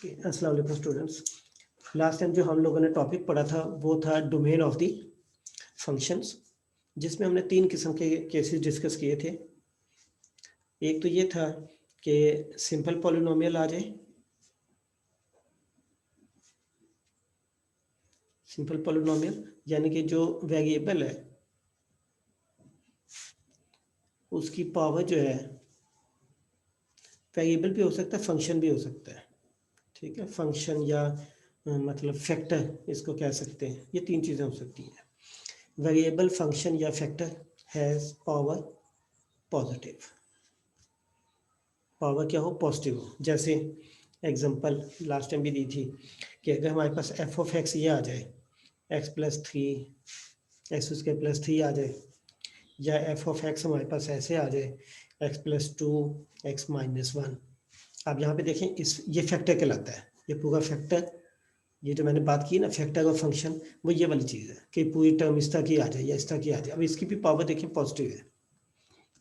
अस्सलाम वालेकुम students. Last time जो हम लोगों ने टॉपिक पढ़ा था वो था डोमेन ऑफ द फंक्शंस, जिसमें हमने 3 किस्म के केसेस डिस्कस किए थे। एक तो ये था कि सिंपल पॉलिनोमियल आ जाए, सिंपल पॉलिनोमियल यानी कि जो वेरिएबल है उसकी पावर जो है, वेरिएबल भी हो सकता है, फंक्शन भी हो सकता है, ठीक है। फंक्शन या मतलब फैक्टर इसको कह सकते हैं, ये 3 चीज़ें हो सकती हैं। वेरिएबल, फंक्शन या factor has power positive, power क्या हो, पॉजिटिव हो। जैसे एग्जांपल लास्ट टाइम भी दी थी कि अगर हमारे पास एफ ऑफ एक्स ये आ जाए, x plus 3 x square plus 3 आ जाए, या एफ ऑफ एक्स हमारे पास ऐसे आ जाए एक्स प्लस 2 एक्स माइनस 1। आप यहाँ पे देखें, इस ये फैक्टर कहलाता है, ये पूरा फैक्टर, ये जो मैंने बात की ना फैक्टर और फंक्शन, वो ये वाली चीज़ है कि पूरी टर्म इस तरह की आ जाए या इस तरह की आ जाए। अब इसकी भी पावर देखें पॉजिटिव है,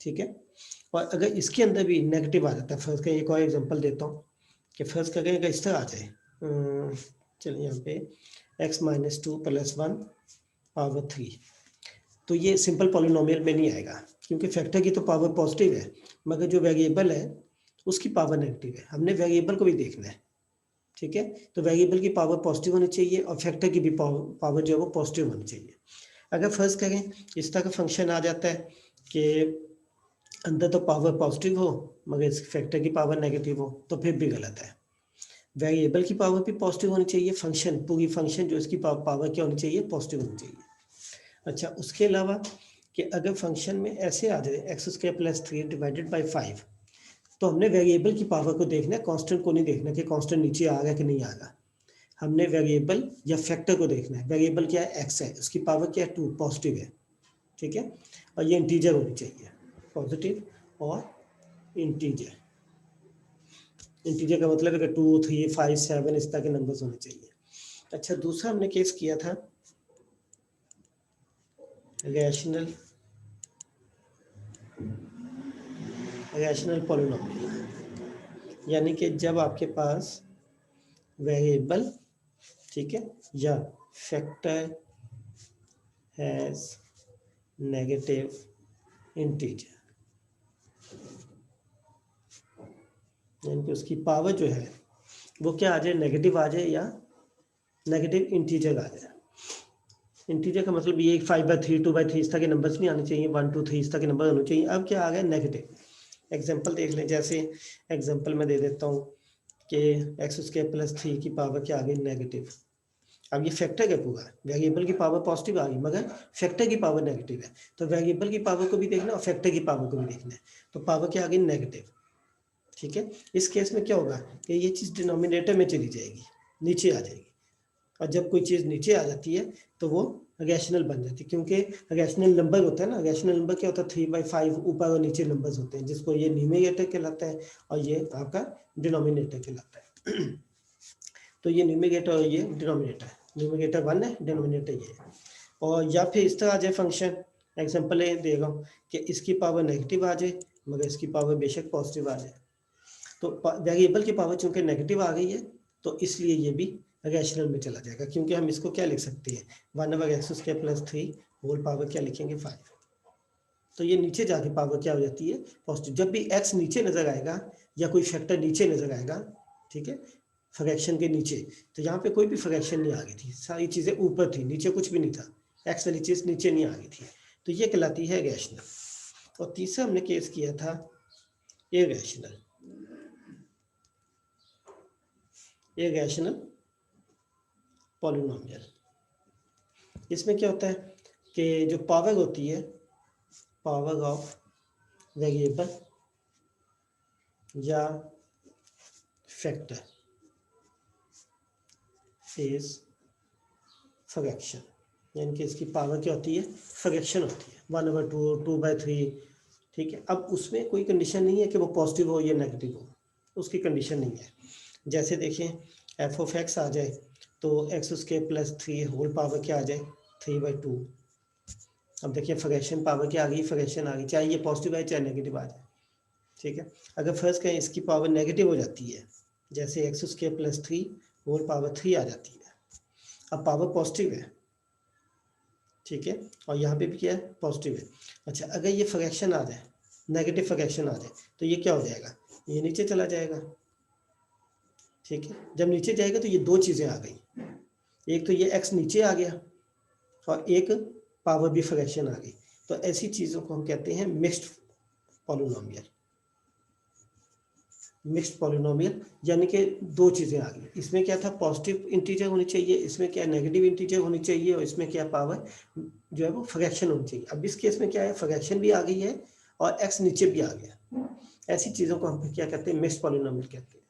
ठीक है। और अगर इसके अंदर भी नेगेटिव आ जाता है, फर्स्ट का एक और एग्जांपल देता हूँ कि फर्स्ट का अगर इस तरह आ जाए, चलिए यहाँ पे x माइनस 2 प्लस 1 पावर 3, तो ये सिंपल पॉलिनोमियल में नहीं आएगा, क्योंकि फैक्टर की तो पावर पॉजिटिव है, मगर जो वेरिएबल है उसकी पावर नेगेटिव है। हमने वेरिएबल को भी देखना है, ठीक है। तो वेरिएबल की पावर पॉजिटिव होनी चाहिए और फैक्टर की भी पावर जो है वो पॉजिटिव होनी चाहिए। अगर फर्स्ट करें इस तरह का फंक्शन आ जाता है कि अंदर तो पावर पॉजिटिव हो मगर इस फैक्टर की पावर नेगेटिव हो, तो फिर भी गलत है। वेरिएबल की पावर भी पॉजिटिव होनी चाहिए, फंक्शन पूरी फंक्शन जो इसकी पावर क्या होनी चाहिए, पॉजिटिव होनी चाहिए। अच्छा, उसके अलावा कि अगर फंक्शन में ऐसे आ जाए x square plus 3 divided by 5, तो हमने वेरिएबल की पावर को देखना है, कांस्टेंट को नहीं देखना कि कांस्टेंट नीचे आ गया कि नहीं आ गया। हमने वेरिएबल या फैक्टर को देखना है। वेरिएबल क्या है, एक्स है, उसकी पावर क्या है, 2, पॉजिटिव है, ठीक है। और ये इंटीजर होनी चाहिए, पॉजिटिव और इंटीजर। इंटीजर का मतलब है कि 2, 3, 5, 7 इस तरह के नंबर्स होने चाहिए। अच्छा, दूसरा हमने केस किया था रैशनल पॉलिनोमियल, यानी कि जब आपके पास वेरिएबल, ठीक है, या फैक्टर हैज नेगेटिव इंटीजर, यानी कि उसकी पावर जो है वो क्या आ जाए, नेगेटिव आ जाए या नेगेटिव इंटीजर आ जाए। इंटीजर का मतलब ये 5/3 2/3 इस तरह के नंबर्स नहीं आने चाहिए, 1 2 3 इस तरह के नंबर होने चाहिए। अब क्या आ गया, नेगेटिव। एग्जांपल देख लें, जैसे एग्जांपल में दे देता हूँ कि एक्स स्क्वायर प्लस 3 की पावर क्या आ गई, नेगेटिव। अब ये फैक्टर क्या पूरा, वेरिएबल की पावर पॉजिटिव आ गई मगर फैक्टर की पावर नेगेटिव है, तो वेरिएबल की पावर को भी देखना और फैक्टर की पावर को भी देखना है, तो पावर क्या आ गई, नेगेटिव, ठीक है। इस केस में क्या होगा कि ये चीज़ डिनोमिनेटर में चली जाएगी, नीचे आ जाएगी। और जब कोई चीज़ नीचे आ जाती है तो वो रैशनल बन जाती है, क्योंकि रैशनल नंबर होता है ना, रैशनल नंबर क्या होता है, 3/5 ऊपर और नीचे नंबर्स होते हैं, जिसको ये न्यूमरेटर कहलाता है और ये आपका डिनोमिनेटर कहलाता है। तो ये न्यूमरेटर और ये डिनोमिनेटर, न्यूमरेटर 1 है, डिनोमिनेटर ये है। और या फिर इस तरह आ जाए फंक्शन, एग्जाम्पल ये दे रहा हूँ कि इसकी पावर नेगेटिव आ जाए मगर इसकी पावर बेशक पॉजिटिव आ जाए। तो वेरिएबल की पावर चूंकि नेगेटिव आ गई है तो इसलिए ये भी रैशनल में चला जाएगा, क्योंकि हम इसको क्या लिख सकते हैं, 1/x² प्लस 3 होल पावर क्या लिखेंगे, 5। तो ये नीचे जाके पावर क्या हो जाती है, पॉजिटिव। जब भी x नीचे नजर आएगा या कोई फैक्टर नीचे नजर आएगा, ठीक है, फ्रैक्शन के नीचे, तो यहाँ पे कोई भी फ्रैक्शन नहीं आ गई थी, सारी चीज़ें ऊपर थी, नीचे कुछ भी नहीं था, x वाली चीज़ नीचे नहीं आ गई थी, तो ये कहलाती है रैशनल। और तीसरा हमने केस किया था इरैशनल। इरैशनल पॉलिनोमियल, इसमें क्या होता है कि जो पावर होती है, पावर ऑफ वेरिएबल या फैक्टर इज फ्रैक्शन, यानी कि इसकी पावर क्या होती है, फ्रैक्शन होती है, 1/2 2/3, ठीक है। अब उसमें कोई कंडीशन नहीं है कि वो पॉजिटिव हो या नेगेटिव हो, उसकी कंडीशन नहीं है। जैसे देखें एफ ऑफ एक्स आ जाए तो x² प्लस 3 होल पावर क्या आ जाए, 3/2। अब देखिए फ्रैक्शन पावर क्या आ गई, फ्रैक्शन आ गई, चाहे ये पॉजिटिव आए चाहे नेगेटिव आ जाए, ठीक है। अगर फर्स्ट कहें इसकी पावर नेगेटिव हो जाती है जैसे x square plus 3 whole power 3 आ जाती है। अब पावर पॉजिटिव है, ठीक है, और यहाँ पे भी क्या है, पॉजिटिव है। अच्छा, अगर ये फ्रैक्शन आ जाए, नेगेटिव फ्रैक्शन आ जाए, तो ये क्या हो जाएगा, ये नीचे चला जाएगा, ठीक है। जब नीचे जाएगा तो ये दो चीज़ें आ गई, एक तो ये x नीचे आ गया और एक पावर भी फ्रैक्शन आ गई। तो ऐसी चीज़ों को हम कहते हैं मिक्स्ड पॉलिनोमियल। मिक्स्ड पॉलिनोमियल यानी कि दो चीज़ें आ गई, इसमें क्या था, पॉजिटिव इंटीजर होनी चाहिए, इसमें क्या नेगेटिव इंटीजर होनी चाहिए, और इसमें क्या पावर जो है वो फ्रैक्शन होनी चाहिए। अब इस केस में क्या है, फ्रैक्शन भी आ गई है और x नीचे भी आ गया। ऐसी चीज़ों को हम क्या कहते हैं, मिक्स्ड पॉलिनोमियल कहते हैं।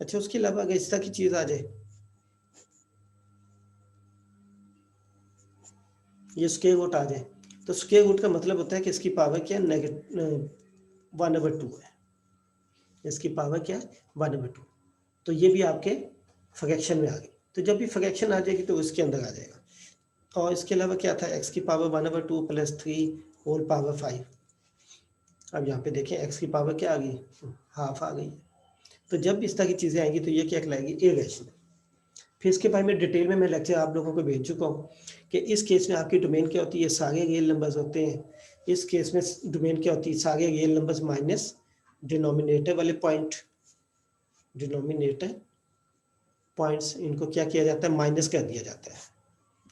अच्छा, उसके अलावा अगर इस तरह की चीज़ आ जाए, ये स्क्वायर रूट आ जाए, तो स्क्वायर रूट का मतलब होता है कि इसकी पावर क्या है, नेगेटिव 1/2 है, इसकी पावर क्या है, 1/2। तो ये भी आपके फ्रैक्शन में आ गई। तो जब भी फ्रैक्शन आ जाएगी तो इसके अंदर आ जाएगा। और इसके अलावा क्या था, x की पावर 1/2 प्लस 3 होल पावर 5। अब यहाँ पे देखें x की पावर क्या आ गई, हाफ आ गई। तो जब इस तरह की चीज़ें आएंगी तो ये क्या कहलाएगी, इरेशनल। फिर इसके बारे में डिटेल में मैं लेक्चर आप लोगों को भेज चुका हूँ कि इस केस में आपकी डोमेन क्या होती है, सारे रियल नंबर्स होते हैं। इस केस में डोमेन क्या होती है, सारे रियल नंबर्स माइनस डिनोमिनेटर वाले पॉइंट, डिनोमिनेटर पॉइंट्स, इनको क्या किया जाता है, माइनस कर दिया जाता है,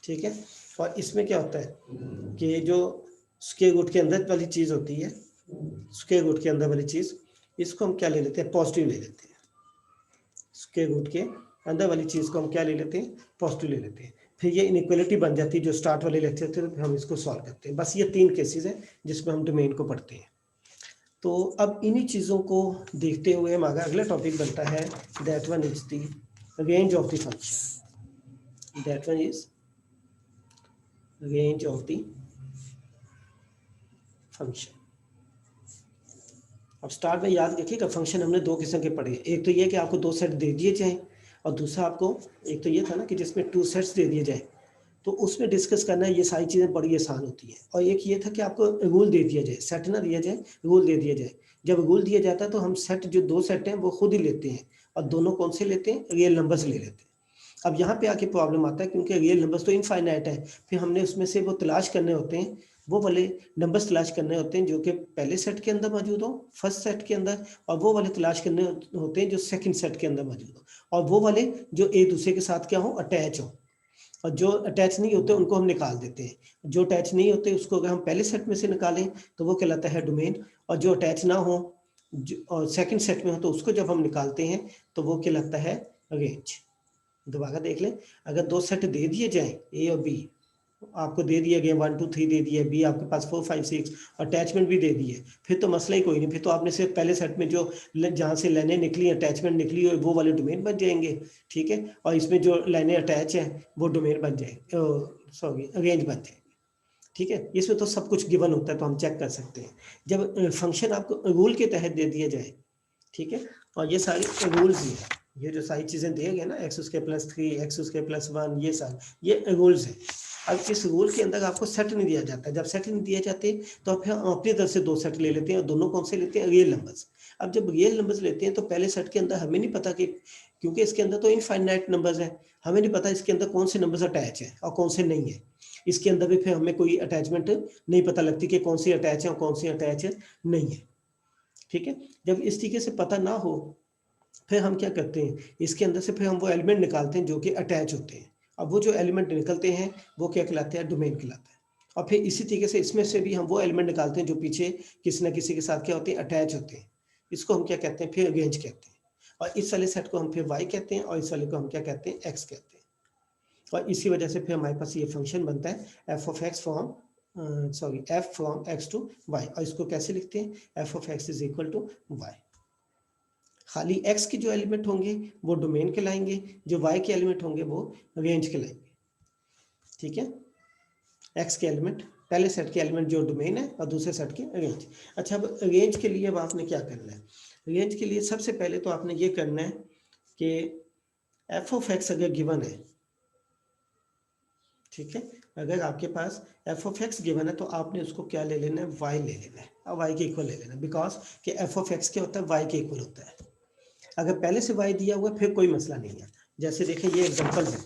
ठीक है। और इसमें क्या होता है कि जो स्क्वायर रूट के अंदर वाली चीज़ होती है, स्क्वायर रूट के अंदर वाली चीज़, इसको हम क्या ले लेते हैं, पॉजिटिव ले लेते हैं। स्क्वायर रूट के अंदर वाली चीज़ को हम क्या ले लेते हैं, पॉजिटिव ले लेते हैं। फिर ये इनइक्वालिटी बन जाती है जो स्टार्ट वाले लेक्चर थे, तो हम इसको सॉल्व करते हैं। बस ये 3 केसेस हैं जिसमें हम डोमेन को पढ़ते हैं। तो अब इन्हीं चीज़ों को देखते हुए हमारा अगला टॉपिक बनता है, that one is the range of the function. That one is range of the function. अब स्टार्ट में याद रखिएगा, फंक्शन हमने दो किस्म के पढ़े। एक तो ये कि आपको दो सेट दे दिए जाएं, और दूसरा आपको, एक तो ये था ना कि जिसमें 2 सेट्स दे दिए जाए, तो उसमें डिस्कस करना है, ये सारी चीज़ें बड़ी आसान होती हैं। और एक ये था कि आपको रूल दे दिया जाए, सेट ना दिया जाए, रूल दे दिया जाए। जब रूल दिया जाता है तो हम सेट, जो दो सेट हैं वो खुद ही लेते हैं, और दोनों कौन से लेते हैं, रियल नंबर्स ले लेते हैं। अब यहाँ पे आके प्रॉब्लम आता है, क्योंकि रियल नंबर्स तो इनफाइनाइट है, फिर हमने उसमें से वो तलाश करने होते हैं, वो वाले नंबर्स तलाश करने होते हैं जो कि पहले सेट के अंदर मौजूद हो, फर्स्ट सेट के अंदर, और वो वाले तलाश करने होते हैं जो सेकंड सेट के अंदर मौजूद हो, और वो वाले जो एक दूसरे के साथ क्या हो, अटैच हो। और जो अटैच नहीं होते उनको हम निकाल देते हैं। जो अटैच नहीं होते उसको अगर हम पहले सेट में से निकालें तो वो कहलाता है डोमेन, और जो अटैच ना हो और सेकंड सेट में हो तो उसको जब हम निकालते हैं तो वो कहलाता है रेंज। दोबारा देख लें, अगर दो सेट दे दिए जाएं, ए और बी, आपको दे दिया गया 1 2 3 दे दिया, बी आपके पास 4 5 6, अटैचमेंट भी दे दिए, फिर तो मसला ही कोई नहीं। फिर तो आपने सिर्फ पहले सेट में जो जहाँ से लाइनें निकली, अटैचमेंट निकली हो, वो वाले डोमेन बन जाएंगे, ठीक है। और इसमें जो लाइनें अटैच हैं वो डोमेन बन जाएंगे, सॉरी रेंज बन जाएंगे, ठीक है। इसमें तो सब कुछ गिवन होता है, तो हम चेक कर सकते हैं जब फंक्शन आपको रूल के तहत दे दिया जाए, ठीक है। और ये सारी रूल्स ही है, ये जो सारी चीज़ें दिए गए ना, x square plus 3, x square plus 1, ये सारे ये रूल्स हैं। अब इस रूल के अंदर आपको सेट नहीं दिया जाता, जब सेट नहीं दिए जाते तो फिर हम अपनी तरफ से दो सेट ले लेते हैं, और दोनों कौन से लेते हैं, रियल नंबर्स। अब जब रियल नंबर्स लेते हैं तो पहले सेट के अंदर हमें नहीं पता कि, क्योंकि इसके अंदर तो इनफाइनाइट नंबर्स हैं, हमें नहीं पता इसके अंदर कौन से नंबर्स अटैच है और कौन से नहीं है। इसके अंदर भी फिर हमें कोई अटैचमेंट नहीं पता लगती कि कौन सी अटैच है और कौन सी अटैच नहीं है, ठीक है। जब इस तरीके से पता ना हो, फिर हम क्या करते हैं, इसके अंदर से फिर हम वो एलिमेंट निकालते हैं जो कि अटैच होते हैं। अब वो जो एलिमेंट निकलते हैं वो क्या कहलाते हैं, डोमेन कहलाता है। और फिर इसी तरीके से इसमें से भी हम वो एलिमेंट निकालते हैं जो पीछे किसी न किसी के साथ क्या होते हैं, अटैच होते हैं। इसको हम क्या कहते हैं, फिर रेंज कहते हैं। और इस वाले सेट को हम फिर वाई कहते हैं, और इस वाले को हम क्या कहते हैं, एक्स कहते हैं। और इसी वजह से फिर हमारे पास ये फंक्शन बनता है f of x from, sorry f from x to y. और इसको कैसे लिखते हैं, f of x is equal to y. खाली x के जो एलिमेंट होंगे वो डोमेन कहलाएंगे, जो y के एलिमेंट होंगे वो रेंज कहलाएंगे, ठीक है। x के एलिमेंट, पहले सेट के एलिमेंट जो डोमेन है, और दूसरे सेट के रेंज। अच्छा, अब रेंज के लिए अब आपने क्या करना है, रेंज के लिए सबसे पहले तो आपने ये करना है कि एफ ऑफ एक्स अगर गिवन है, ठीक है, अगर आपके पास एफ ऑफ एक्स गिवन है तो आपने उसको क्या ले लेना है, y ले लेना है, और y के इक्वल ले लेना है, बिकॉज कि एफ ऑफ एक्स क्या होता है, y के इक्वल होता है। अगर पहले से y दिया हुआ फिर कोई मसला नहीं है। जैसे देखें ये एग्जांपल है,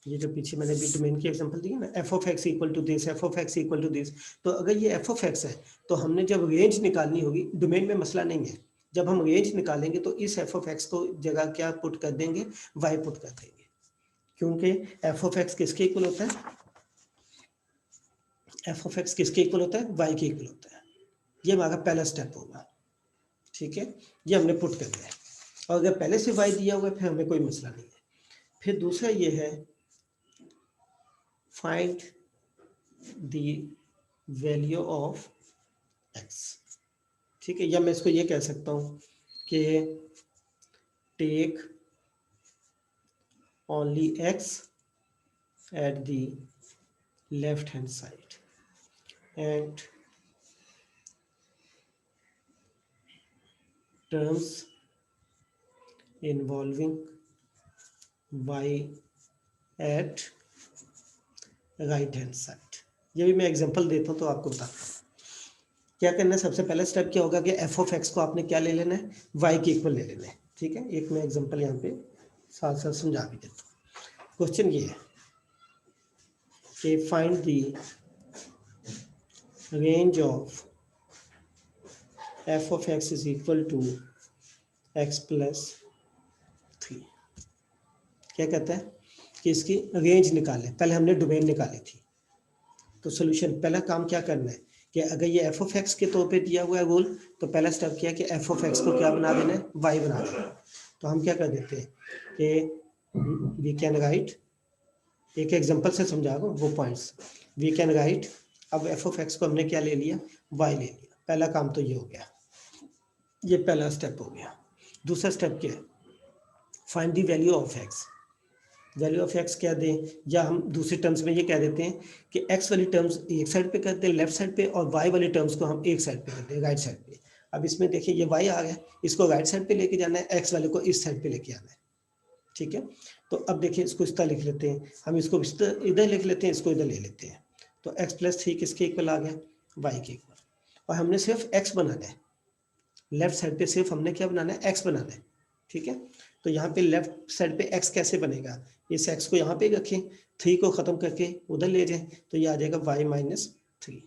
ये जो पीछे मैंने भी डोमेन की एग्जांपल दी है ना, f of x equal to this, f of x equal to this. तो अगर ये एफ ऑफ एक्स है तो हमने जब रेंज निकालनी होगी, डोमेन में मसला नहीं है, जब हम रेंज निकालेंगे तो इस एफ ऑफ एक्स को जगह क्या पुट कर देंगे, वाई पुट कर देंगे, क्योंकि एफ ऑफ एक्स किसके इक्वल होता है, एफ ऑफ एक्स किसके इक्वल होता है, वाई के इक्वल होता है। ये हमारा पहला स्टेप होगा, ठीक है, ये हमने पुट कर दिया। और अगर पहले से वाई दिया हुआ है फिर हमें कोई मसला नहीं है। फिर दूसरा ये है find the value of x, ठीक है, या मैं इसको ये कह सकता हूँ कि take only x at the left hand side and terms involving y at right hand side. ये भी मैं एग्जांपल देता हूँ तो आपको बताता हूँ क्या करना है। सबसे पहला स्टेप क्या होगा कि एफ ऑफ एक्स को आपने क्या ले लेना है, वाई के इक्वल ले लेना है, ठीक है। एक मैं एग्जांपल यहाँ पे साथ साथ समझा भी देता हूँ। क्वेश्चन ये है कि find the range of f of x is equal to x plus 3। क्या कहता है कि इसकी रेंज निकालें। पहले हमने डोमेन निकाली थी, तो सोल्यूशन पहला काम क्या करना है कि अगर ये एफ ऑफ एक्स के तौर पे दिया हुआ है रूल, तो पहला स्टेप क्या है कि एफ ऑफ एक्स को क्या बना देना है, वाई बना देना है। तो हम क्या कर देते हैं कि वी कैन राइट, एक एग्जांपल से समझा दो वो पॉइंट्स, वी कैन राइट, अब एफ ऑफ एक्स को हमने क्या ले लिया, वाई ले लिया। पहला काम तो ये हो गया, ये पहला स्टेप हो गया। दूसरा स्टेप क्या है, find the value of x. Value of x क्या दें, या हम दूसरे टर्म्स में ये कह देते हैं कि एक्स वाली टर्म्स एक साइड पे करते हैं लेफ्ट साइड पे, और वाई वाली टर्म्स को हम एक साइड पे करते हैं राइट साइड पे। अब इसमें देखिए ये वाई आ गया, इसको राइट साइड पे लेके जाना है, एक्स वाले को इस साइड पे लेके आना है, ठीक है। तो अब देखिए इसको इस तरह लिख लेते हैं, हम इसको इधर लिख लेते हैं, इसको इधर ले लेते हैं। तो एक्स प्लस 3 किसके इक्वल आ गया, वाई के इक्वल। और हमने सिर्फ एक्स बनाना है, लेफ्ट साइड पे सिर्फ हमने क्या बनाना है, एक्स बनाना है, ठीक है। तो यहाँ पे लेफ्ट साइड पे एक्स कैसे बनेगा, इस एक्स को यहाँ पे रखें, 3 को खत्म करके उधर ले जाएं, तो ये आ जाएगा y माइनस 3।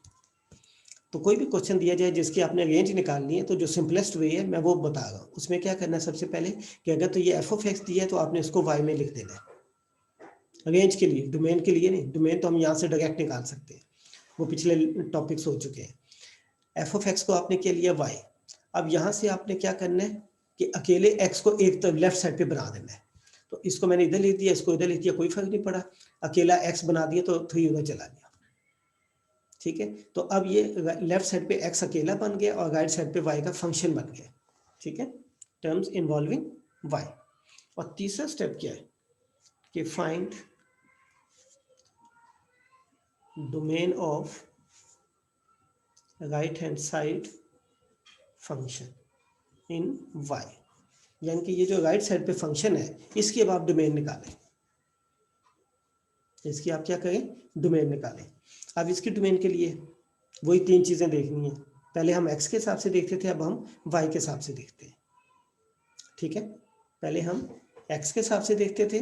तो कोई भी क्वेश्चन दिया जाए जिसकी आपने रेंज निकालनी है, तो जो सिंपलेस्ट वे है मैं वो बता रहा हूँ। उसमें क्या करना है, सबसे पहले कि अगर तो ये एफ ऑफ एक्स दिया है तो आपने इसको y में लिख देना है रेंज के लिए, डोमेन के लिए नहीं। डोमेन तो हम यहाँ से डायरेक्ट निकाल सकते हैं, वो पिछले टॉपिक्स हो चुके हैं। एफ ऑफ एक्स को आपने क्या लिया, y। अब यहाँ से आपने क्या करना है कि अकेले x को एक तरफ लेफ्ट साइड पे बना देना है। तो इसको मैंने इधर लिख दिया, इसको इधर लिख दिया, कोई फर्क नहीं पड़ा, अकेला x बना दिया तो 3 उधर चला गया, ठीक है। तो अब ये लेफ्ट साइड पे x अकेला बन गया और राइट साइड पे y का फंक्शन बन गया, ठीक है, टर्म्स इन्वॉल्विंग y। और तीसरा स्टेप क्या है कि find domain of right hand side function in y, यानी कि ये जो राइट साइड पे फंक्शन है इसकी अब आप डोमेन निकालें, इसकी आप क्या करें, डोमेन निकालें। अब इसकी डोमेन के लिए वही 3 चीज़ें देखनी है। पहले हम x के हिसाब से देखते थे, अब हम y के हिसाब से देखते हैं, ठीक है। पहले हम x के हिसाब से देखते थे,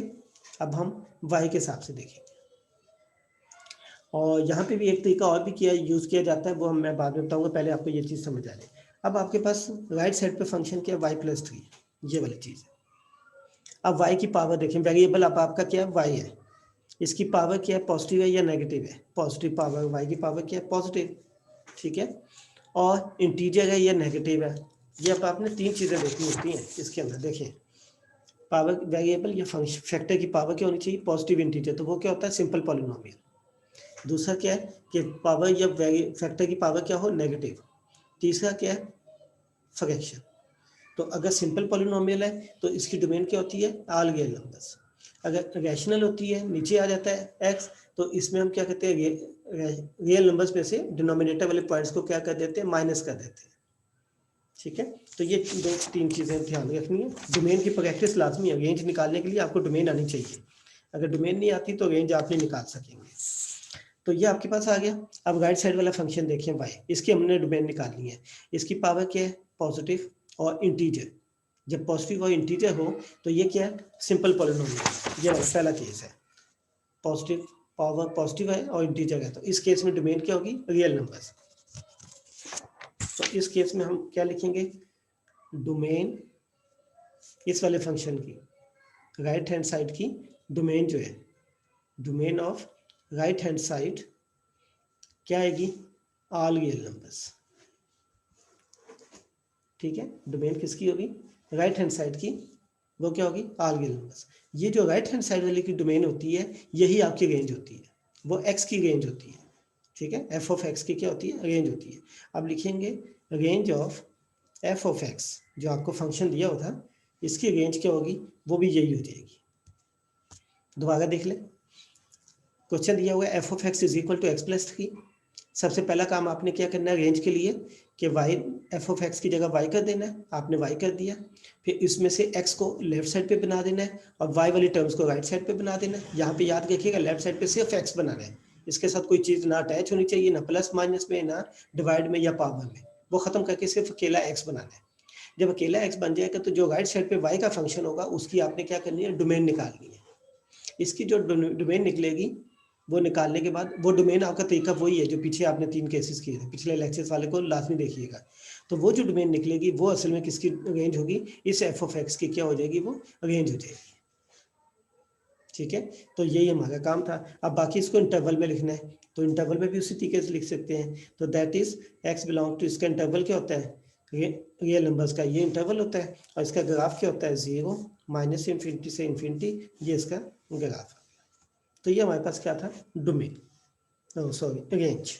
अब हम y के हिसाब से देखेंगे। और यहाँ पे भी एक तरीका और भी यूज़ किया जाता है, वो मैं बाद में बताऊँगा, पहले आपको ये चीज़ समझ आ जाए। अब आपके पास राइट साइड पे फंक्शन क्या है, y प्लस 3, ये वाली चीज़ है। अब y की पावर देखें, वेरिएबल अब आपका क्या है, y है, इसकी पावर क्या है, पॉजिटिव है या नेगेटिव है, पॉजिटिव पावर, y की पावर क्या है, पॉजिटिव, ठीक है। और इंटीजर है या नेगेटिव है, ये अब आपने 3 चीज़ें देखनी होती हैं इसके अंदर। देखिए पावर वेरिएबल या फंक्शन फैक्टर की पावर क्या होनी चाहिए, पॉजिटिव इंटीजर, तो वो क्या होता है, सिंपल पॉलिनोमियल। दूसरा क्या है कि पावर या फैक्टर की पावर क्या हो, नेगेटिव। तीसरा क्या है, फ्रैक्शन। तो अगर सिंपल पॉलिनोमियल है तो इसकी डोमेन क्या होती है, ऑल रियल नंबर्स। अगर रैशनल होती है, नीचे आ जाता है x, तो इसमें हम क्या कहते हैं, रियल नंबर्स में से डिनोमिनेटर वाले पॉइंट्स को क्या कर देते हैं, माइनस कर देते हैं, ठीक है। तो ये 3 चीज़ें ध्यान रखनी है। डोमेन की प्रैक्टिस लाजमी है, रेंज निकालने के लिए आपको डोमेन आनी चाहिए। अगर डोमेन नहीं आती तो रेंज आप नहीं निकाल सकेंगे। तो ये आपके पास आ गया। अब राइट साइड वाला फंक्शन देखिए y, इसकी हमने डोमेन निकालनी है। इसकी पावर क्या है, पॉजिटिव और इंटीजर, जब पॉजिटिव और इंटीजर हो तो ये क्या है, सिंपल पॉलिनोमियल। ये पहला केस है, पॉजिटिव पावर पॉजिटिव है और इंटीजर है, तो इस केस में डोमेन क्या होगी, रियल नंबर्स। तो इस केस में हम क्या लिखेंगे, डोमेन इस वाले फंक्शन की राइट हैंड साइड की डोमेन जो है, domain of right hand side क्या आएगी, ऑल रियल नंबर्स। ठीक है, डोमेन किसकी होगी, राइट हैंड साइड की, वो क्या होगी, ऑल रियल नंबर्स। ये जो राइट हैंड साइड वाली की डोमेन होती है, यही आपकी रेंज होती है, वो एक्स की रेंज होती है। ठीक है, एफ ऑफ एक्स की क्या होती है, रेंज होती है। अब लिखेंगे range of f of x, जो आपको फंक्शन दिया होता, इसकी रेंज क्या होगी, वो भी यही हो जाएगी। दोबारा देख ले, क्वेश्चन दिया हुआ है f of x is equal to x plus 3। सबसे पहला काम आपने क्या करना है रेंज के लिए, कि वाई एफ ऑफ एक्स की जगह वाई कर देना है, आपने वाई कर दिया। फिर इसमें से एक्स को लेफ्ट साइड पे बना देना है और वाई वाली टर्म्स को राइट साइड पे बना देना है। यहाँ पे याद रखिएगा लेफ्ट साइड पे सिर्फ एक्स बनाना है, इसके साथ कोई चीज़ ना अटैच होनी चाहिए, ना प्लस माइनस में, ना डिवाइड में या पावर में, वो खत्म करके सिर्फ अकेला एक्स बनाना है। जब अकेला एक्स बन जाएगा तो जो राइट साइड पे वाई का फंक्शन होगा उसकी आपने क्या करनी है, डोमेन निकालनी है। इसकी जो डोमेन निकलेगी, वो निकालने के बाद वो डोमेन आपका तरीका वही है जो पीछे आपने 3 केसेस किए थे, पिछले लेक्चर्स वाले को लाजमी देखिएगा। तो वो जो डोमेन निकलेगी वो असल में किसकी रेंज होगी, इस एफ ऑफ एक्स की क्या हो जाएगी, वो रेंज हो जाएगी। ठीक है, तो यही हमारा काम था। अब बाकी इसको इंटरवल में लिखना है, तो इंटरवल में भी उसी तरीके से लिख सकते हैं। तो that is x belong to, इसका इंटरवल क्या होता है, रियल नंबर्स का ये इंटरवल होता है, और इसका ग्राफ क्या होता है, 0 माइनस इन्फिनिटी से इन्फिनिटी, ये इसका ग्राफ। तो ये हमारे पास क्या था, डोमेन, सॉरी रेंज।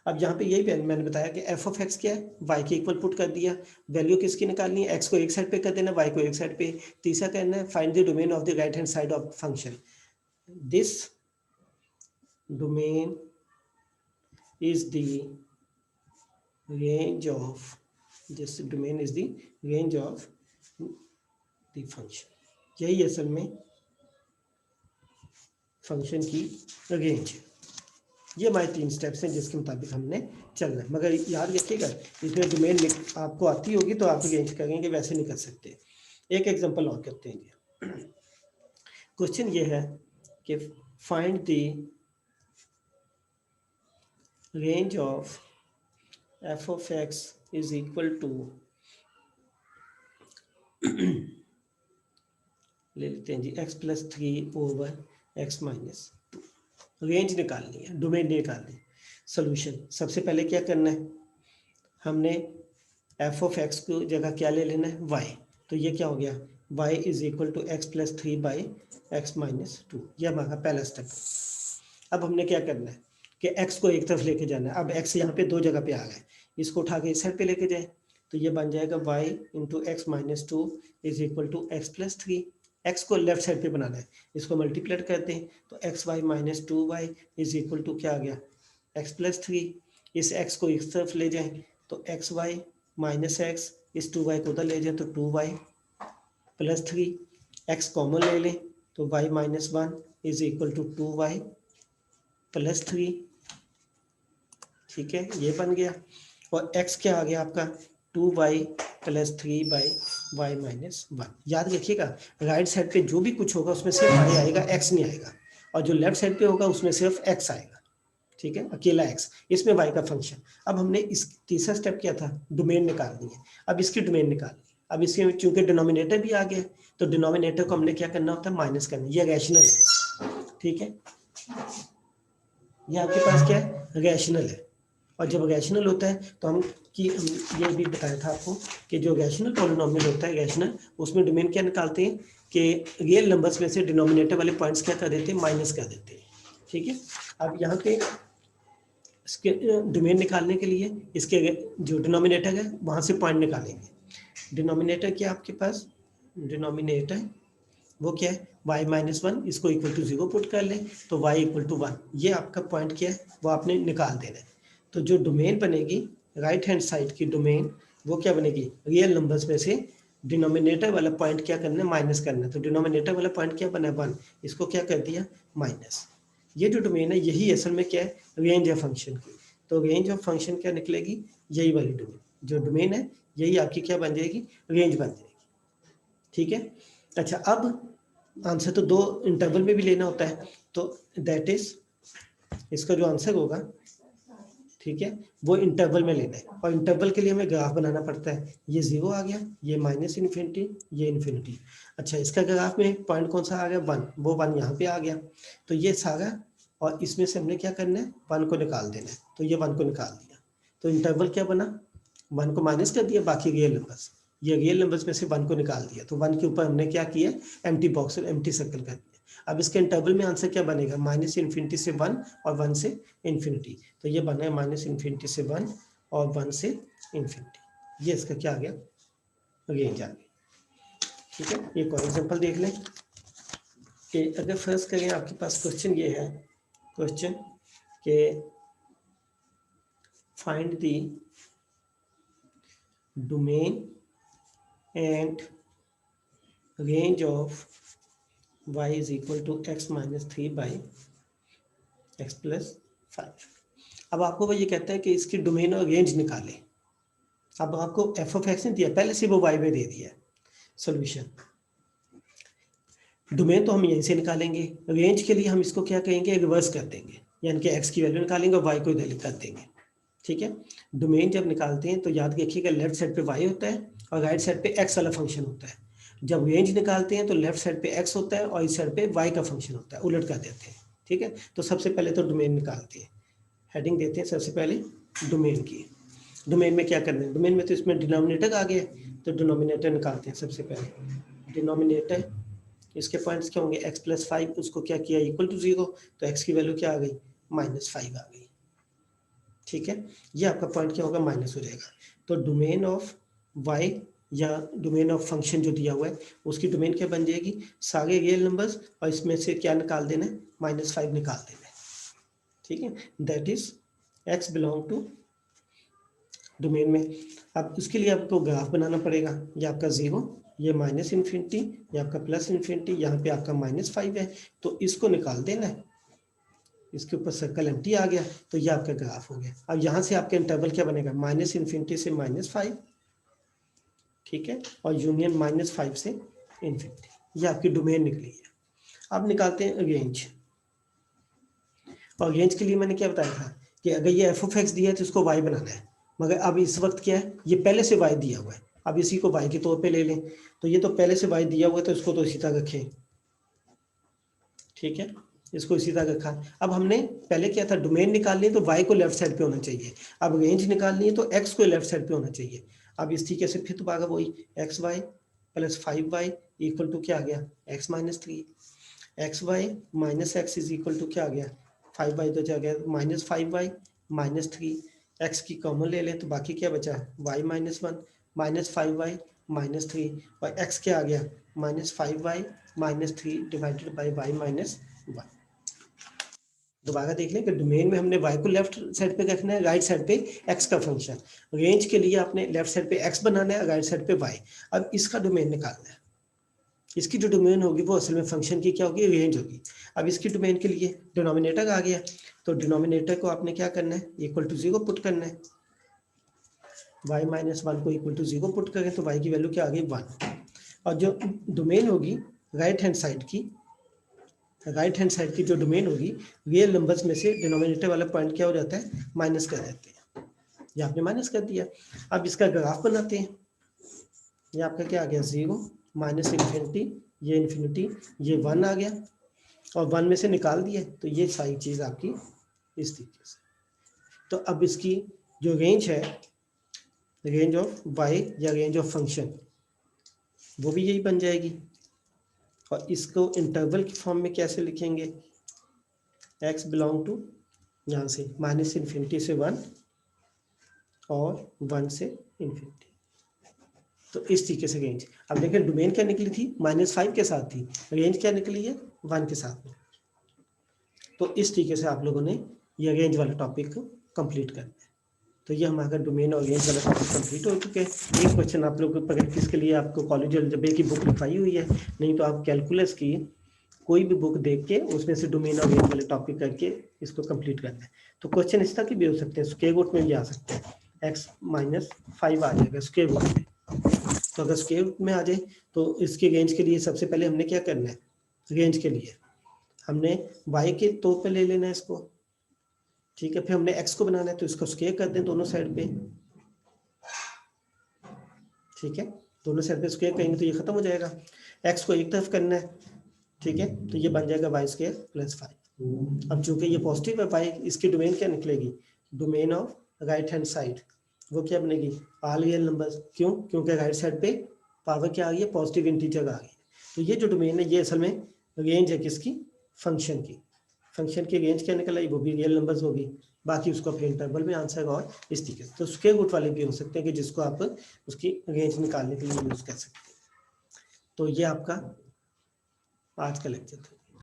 अब यहाँ पे यही मैंने बताया कि एफ ऑफ एक्स क्या है, वाई के इक्वल पुट कर दिया, वैल्यू किसकी निकालनी है, एक्स को एक साइड पे कर देना, वाई को एक साइड पे। तीसरा कहना है find the domain of the right hand side of function. This domain is the range of, this domain is the range of the function। यही असल में फंक्शन की रेंज। ये हमारे 3 स्टेप्स हैं जिसके मुताबिक हमने चलना है, मगर याद रखिएगा इसमें डोमेन आपको आती होगी तो आप रेंज करेंगे, वैसे नहीं कर सकते। एक एग्जांपल और करते हैं। क्वेश्चन ये है कि find the range of f of x is equal to ले लेते हैं जी x plus 3 over x minus 2। Range निकालनी है, डोमेन निकालनी है। सोल्यूशन, सबसे पहले क्या करना है, हमने f ऑफ x को जगह क्या ले लेना है, y। तो ये क्या हो गया, y is equal to x plus 3 by x minus 2। यह हमारा पहला स्टेप। अब हमने क्या करना है कि x को एक तरफ लेके जाना है। अब x यहाँ पे 2 जगह पे आ गए, इसको उठा के इस साइड पे लेके जाए, तो ये बन जाएगा y into x minus 2 is equal to x plus 3। x को लेफ्ट साइड पे बनाना है, इसको मल्टीप्लेट करते हैं तो x y minus 2y is equal to क्या आ गया, एक्स प्लस 3। इस x को इस तरफ ले जाएं तो एक्स वाई माइनस एक्स, इस 2y को उधर ले जाए तो 2y प्लस 3। x कॉमन ले लें तो y minus 1 is equal to 2y plus 3। ठीक है, ये बन गया। और x क्या आ गया आपका, 2y plus 3 by Y minus 1। याद रखिएगा राइट साइड पे जो भी कुछ होगा उसमें सिर्फ y आएगा, x नहीं आएगा, और जो लेफ्ट साइड पे होगा उसमें सिर्फ x आएगा। ठीक है, अकेला x, इसमें y का फंक्शन। अब हमने इस तीसरा स्टेप क्या था, डोमेन निकालनी है। अब इसकी डोमेन निकालनी है। अब इसके चूंकि डिनोमिनेटर भी आ गया तो डिनोमिनेटर को हमने क्या करना होता है, माइनस करना। यह रैशनल है, ठीक है, ये आपके पास क्या है, रैशनल है। और जब रैशनल होता है तो हम ये भी बताया था आपको कि जो रैशनल पॉलिनोमियल होता है रैशनल, उसमें डोमेन क्या निकालते हैं कि रियल नंबर्स में से डिनोमिनेटर वाले पॉइंट्स क्या कर देते हैं, माइनस कर देते हैं। ठीक है, अब यहाँ पे इसके डोमेन निकालने के लिए इसके जो डिनोमिनेटर है वहाँ से पॉइंट निकालेंगे। डिनोमिनेटर क्या आपके पास, डिनोमिनेटर वो क्या है, y माइनस 1, इसको इक्वल टू 0 पुट कर लें तो y इक्वल टू 1। ये आपका पॉइंट क्या है, वो आपने निकाल देना है। तो जो डोमेन बनेगी राइट हैंड साइड की डोमेन, वो क्या बनेगी, रियल नंबर्स में से डिनोमिनेटर वाला पॉइंट क्या करना है, माइनस करना है। तो डिनोमिनेटर वाला पॉइंट क्या बना है, 1, इसको क्या कर दिया, माइनस। ये जो डोमेन है यही असल में क्या है, रेंज है फंक्शन की। तो रेंज ऑफ फंक्शन क्या निकलेगी, यही वाली डोमेन, जो डोमेन है यही आपकी क्या बन जाएगी, रेंज बन जाएगी। ठीक है। अच्छा, अब आंसर तो दो इंटरवल में भी लेना होता है, तो दैट इज इसका जो आंसर होगा, ठीक है, वो इंटरवल में लेना है। और इंटरवल के लिए हमें ग्राफ बनाना पड़ता है। ये 0 आ गया, ये माइनस इन्फिनिटी, ये इन्फिनिटी। अच्छा, इसका ग्राफ में पॉइंट कौन सा आ गया, 1, वो 1 यहाँ पे आ गया। तो ये सारा, और इसमें से हमने क्या करना है, 1 को निकाल देना है। तो ये 1 को निकाल दिया, तो इंटरवल क्या बना, 1 को माइनस कर दिया, बाकी रियल नंबर्स, ये रियल नंबर्स में से 1 को निकाल दिया। तो 1 के ऊपर हमने क्या किया, एम्प्टी बॉक्स, एम्प्टी सर्कल कर दिया। अब इसके इंटरवल में आंसर क्या बनेगा, माइनस इन्फिनिटी से 1 और 1 से इन्फिनिटी। तो ये बना है माइनस इन्फिनिटी से 1 और 1 से इन्फिनिटी। ये इसका क्या आ गया, रेंज आ गई। ठीक है, एक और एग्जांपल देख लें कि अगर फर्स्ट करें, आपके पास क्वेश्चन ये है, क्वेश्चन के find the domain and range of y is equal to x minus 3 by x plus 5। अब आपको वो ये कहता है कि इसकी डोमेन और रेंज निकालें। अब आपको f of x नहीं दिया, पहले से वो y में दे दिया है। सोल्यूशन, डोमेन तो हम यहीं से निकालेंगे, रेंज के लिए हम इसको क्या कहेंगे, रिवर्स कर देंगे, यानी कि x की वैल्यू निकालेंगे और y को इधर कर देंगे। ठीक है, डोमेन जब निकालते हैं तो याद रखिएगा लेफ्ट साइड पे y होता है और राइट साइड पे x वाला फंक्शन होता है। जब रेंज निकालते हैं तो लेफ्ट साइड पे x होता है और इस साइड पे y का फंक्शन होता है, उलट कर देते हैं। ठीक है, तो सबसे पहले तो डोमेन निकालते हैं, हेडिंग देते हैं सबसे पहले डोमेन की। डोमेन में क्या करना है, डोमेन में तो इसमें डिनोमिनेटर आ गया, तो डिनोमिनेटर निकालते हैं सबसे पहले। डिनोमिनेटर, इसके पॉइंट्स क्या होंगे, x प्लस 5, उसको क्या किया, इक्वल टू 0, तो x की वैल्यू क्या आ गई, -5 आ गई। ठीक है, ये आपका पॉइंट क्या होगा, माइनस हो जाएगा। तो डोमेन ऑफ y या डोमेन ऑफ फंक्शन जो दिया हुआ है उसकी डोमेन क्या बन जाएगी, सारे रियल नंबर्स, और इसमें से क्या निकाल देना है, -5 निकाल देना है। ठीक है, that is x belong to domain में। अब उसके लिए आपको ग्राफ बनाना पड़ेगा, ये आपका 0, ये माइनस इन्फिनिटी, ये आपका प्लस इन्फिनिटी, यहाँ पे आपका -5 है, तो इसको निकाल देना है। इसके ऊपर सर्कल एम्प्टी आ गया, तो ये आपका ग्राफ हो गया। अब यहाँ से आपका इंटरवल क्या बनेगा, माइनस इन्फिनिटी से -5, ठीक है, और यूनियन -5 से इन्फिनिटी, ये आपकी डोमेन निकली है। अब निकालते हैं रेंज। और रेंज के लिए मैंने क्या बताया था कि अगर ये f of x दिया है तो इसको y बनाना है, मगर अब इस वक्त क्या है, ये पहले से y दिया हुआ है, अब इसी को y के तौर पे ले लें। तो ये तो पहले से y दिया हुआ है, तो इसको तो इसी तरह रखें। ठीक है, इसको इसी तरह रखा। अब हमने पहले क्या था, डोमेन निकालनी है तो y को लेफ्ट साइड पे होना चाहिए, अब रेंज निकालनी है तो x को लेफ्ट साइड पे होना चाहिए। अब इस तरीके से फिर दोबारा वही xy plus 5y equal to क्या आ गया, x minus 3, xy minus x is equal to क्या आ गया, 5y तो क्या गया, -5y माइनस 3, x की कॉमन ले लें तो बाकी क्या बचा, y minus 1 minus 5y minus 3, और x क्या आ गया, -5y minus 3 divided by y minus 1। दोबारा देख लें कि डोमेन में हमने y को लेफ्ट साइड पे रखना है, राइट साइड पे x का फंक्शन। रेंज के लिए आपने लेफ्ट साइड पे x बनाना है, राइट साइड पे y। अब इसका डोमेन निकालना है, इसकी जो डोमेन होगी वो असल में फंक्शन की क्या होगी, रेंज होगी। अब इसकी डोमेन के लिए डिनोमिनेटर आ गया, तो डिनोमिनेटर को आपने क्या करना है, इक्वल टू 0 पुट करना है। y माइनस 1 को इक्वल टू 0 पुट करें तो y की वैल्यू क्या आ गई, 1। और जो डोमेन होगी राइट हैंड साइड की जो डोमेन होगी, रियल नंबर्स में से डिनोमिनेटर वाला पॉइंट क्या हो जाता है, माइनस कर देते हैं। ये आपने माइनस कर दिया। अब इसका ग्राफ बनाते हैं। ये आपका क्या आ गया, 0 माइनस इन्फिनिटी, ये इन्फिनिटी, ये 1 आ गया, और 1 में से निकाल दिया, तो ये सारी चीज़ आपकी इस तरीके से। तो अब इसकी जो रेंज है, रेंज ऑफ y या रेंज ऑफ फंक्शन, वो भी यही बन जाएगी। और इसको इंटरवल की फॉर्म में कैसे लिखेंगे, x बिलोंग टू यहाँ से माइनस इन्फिनिटी से 1 और 1 से इन्फिनिटी। तो इस तरीके से रेंज। अब देखें डोमेन क्या निकली थी, -5 के साथ थी, रेंज क्या निकली है, 1 के साथ में। तो इस तरीके से आप लोगों ने ये रेंज वाला टॉपिक को कंप्लीट करना है। तो ये हमारा डोमेन और रेंज वाला टॉपिक कंप्लीट हो चुके हैं। एक क्वेश्चन आप लोग प्रैक्टिस के लिए आपको कॉलेज अलजेब्रा की बुक लिखवाई हुई है, नहीं तो आप कैलकुलस की कोई भी बुक देख के उसमें से डोमेन और रेंज वाले टॉपिक करके इसको कंप्लीट करना है। तो क्वेश्चन इस तरह के भी हो सकते हैं, स्क्वायर रूट में भी आ सकते हैं, x-5 आ जाएगा स्क्वायर रूट में। तो अगर स्क्वायर रूट में आ जाए तो इसके रेंज के लिए सबसे पहले हमने क्या करना है, रेंज के लिए हमने y के तौर पे ले लेना है इसको, ठीक है। फिर हमने x को बनाना है तो इसको स्क्वायर कर दें दोनों साइड पे, ठीक है। दोनों साइड पे स्क्वायर करेंगे तो ये खत्म हो जाएगा। x को एक तरफ करना है, ठीक है, तो ये बन जाएगा y स्क्वायर प्लस 5। अब चूंकि ये पॉजिटिव है y, इसकी डोमेन क्या निकलेगी, domain of right hand side, वो क्या बनेगी, ऑल रियल नंबर्स। क्यों, क्योंकि राइट साइड पे पावर क्या आ गई है, पॉजिटिव इंटीजर आ गई। तो ये जो डोमेन है ये असल में रेंज है किसकी, फंक्शन की। फंक्शन की रेंज क्या निकल आई, वो भी रियल नंबर्स होगी, बाकी उसको फिर इंटरवल में आंसर और इस तरीके से। तो स्क्वायर रूट वाले भी हो सकते हैं कि जिसको आप उसकी रेंज निकालने के लिए यूज कर सकते हैं। तो ये आपका आज का लेक्चर था।